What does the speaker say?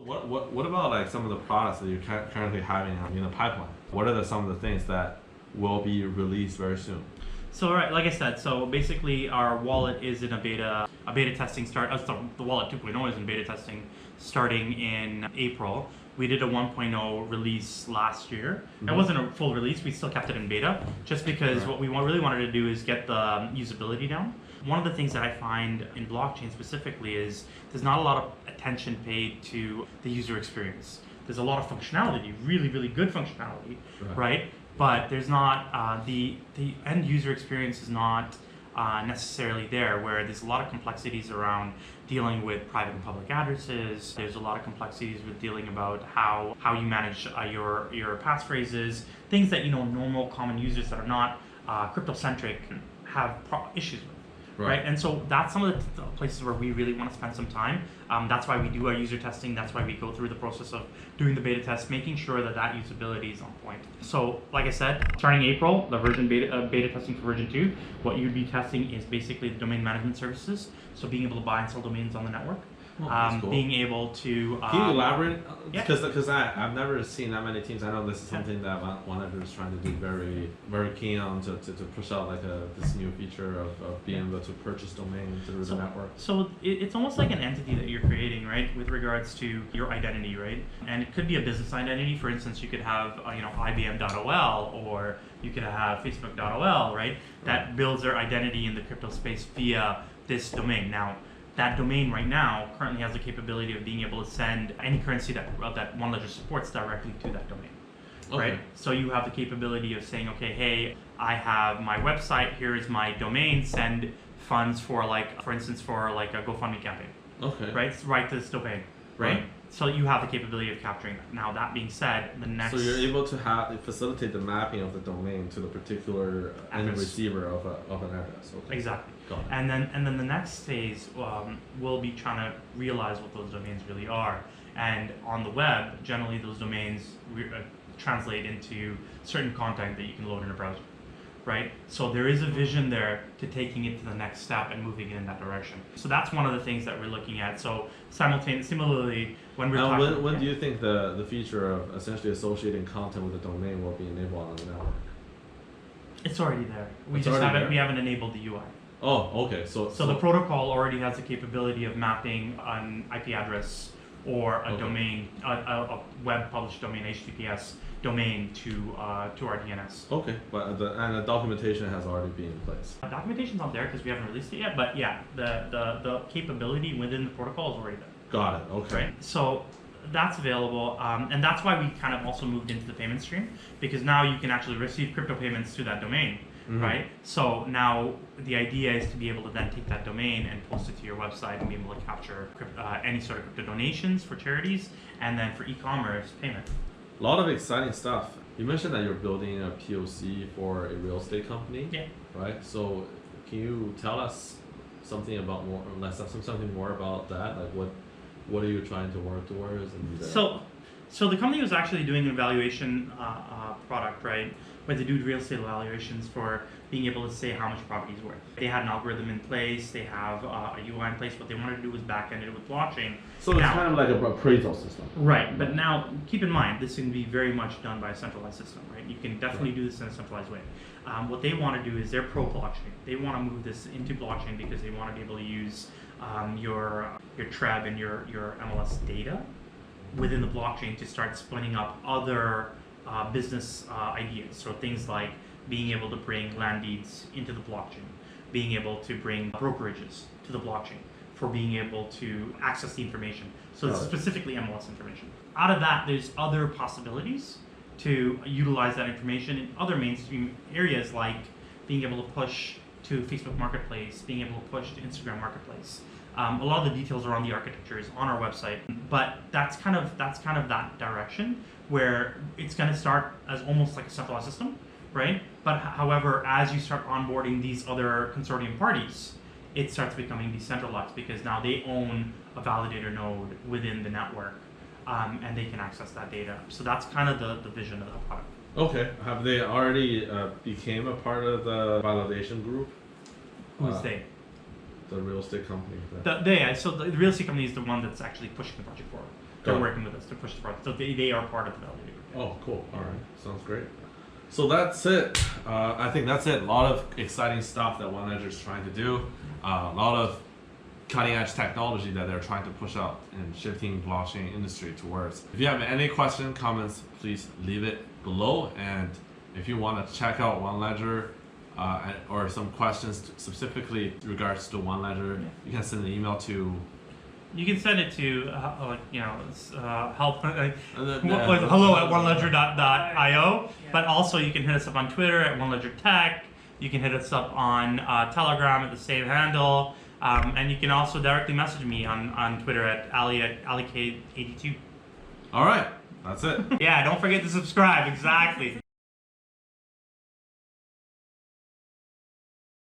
What about like some of the products that you're currently having in the pipeline? What are some of the things that will be released very soon? So right, like I said, so basically our wallet is in a beta testing the wallet 2.0 is in beta testing starting in April. We did a 1.0 release last year. Mm-hmm. It wasn't a full release, we still kept it in beta, just because what we really wanted to do is get the usability down. One of the things that I find in blockchain specifically is there's not a lot of attention paid to the user experience. There's a lot of functionality, really, really good functionality, right? But there's not, the end user experience is not necessarily there, where there's a lot of complexities around dealing with private and public addresses. There's a lot of complexities with dealing about how you manage your passphrases, things that normal common users that are not crypto-centric have issues with. Right, and so that's some of the places where we really want to spend some time. That's why we do our user testing. That's why we go through the process of doing the beta test, making sure that usability is on point. So, like I said, starting April, the beta testing for version 2, what you'd be testing is basically the domain management services. So being able to buy and sell domains on the network. Cool. Being able to... Can you elaborate? Because I've never seen that many teams. I know this is something that OneLedger is trying to do very, very keen on to push out like this new feature of being able to purchase domain through the network. So it's almost like an entity that you're creating, right, with regards to your identity, right? And it could be a business identity. For instance, you could have IBM.ol, or you could have Facebook.ol, right? That builds their identity in the crypto space via this domain. Now, that domain right now currently has the capability of being able to send any currency that OneLedger supports directly to that domain, right? So you have the capability of saying, okay, hey, I have my website, here is my domain, send funds for instance, a GoFundMe campaign, right to this domain, right? So you have the capability of capturing that. Now, that being said, the next... So you're able to facilitate the mapping of the domain to the particular end receiver of an address. Exactly. And then the next phase will be trying to realize what those domains really are. And on the web, generally those domains translate into certain content that you can load in a browser. Right? So there is a vision there to taking it to the next step and moving it in that direction. So that's one of the things that we're looking at. So similarly, when we're talking... When do you think the feature of essentially associating content with a domain will be enabled on the network? It's already there. We haven't enabled the UI. Oh, okay. So the protocol already has the capability of mapping an IP address or a domain, a web published domain, HTTPS domain to our DNS. Okay, but the documentation has already been in place. The documentation's not there because we haven't released it yet, but yeah, the capability within the protocol is already there. Got it. Okay. Right? So that's available, and that's why we kind of also moved into the payment stream, because now you can actually receive crypto payments through that domain. Mm-hmm. Right? So now the idea is to be able to then take that domain and post it to your website and be able to capture any sort of crypto donations for charities, and then for e-commerce payment. A lot of exciting stuff. You mentioned that you're building a POC for a real estate company. Yeah. Right? So can you tell us something about something more about that? Like what are you trying to work towards? So the company was actually doing an evaluation product, right? Where they do real estate evaluations for being able to say how much property is worth. They had an algorithm in place, they have a UI in place. What they wanted to do was back-end it with blockchain. So it's kind of like an appraisal system. Right, but now keep in mind, this can be very much done by a centralized system, right? You can definitely do this in a centralized way. What they want to do is they're pro-blockchain. They want to move this into blockchain because they want to be able to use your TREB and your MLS data within the blockchain to start spinning up other business ideas. So things like being able to bring land deeds into the blockchain, being able to bring brokerages to the blockchain for being able to access the information. So it's specifically MLS information. Out of that, there's other possibilities to utilize that information in other mainstream areas, like being able to push to Facebook Marketplace, being able to push to Instagram Marketplace. A lot of the details around the architecture is on our website, but that's kind of that direction where it's going to start as almost like a centralized system, right? But however, as you start onboarding these other consortium parties, it starts becoming decentralized because now they own a validator node within the network, and they can access that data. So that's kind of the vision of the product. Okay. Have they already became a part of the validation group? Who's they? The real estate company. So the real estate company is the one that's actually pushing the project forward. they're working with us to push forward. So they are part of the validator group. Oh, cool. All right. Sounds great. So that's it. I think that's it. A lot of exciting stuff that OneLedger is trying to do. A lot of cutting edge technology that they're trying to push out and shifting blockchain industry towards. If you have any questions, comments, please leave it below. And if you want to check out OneLedger or some questions specifically in regards to OneLedger, you can send an email to. You can send it to help hello at OneLedger.io, but also you can hit us up on Twitter at OneLedger Tech. You can hit us up on Telegram at the same handle, and you can also directly message me on Twitter at AliK82. All right, that's it. Yeah, don't forget to subscribe. Exactly.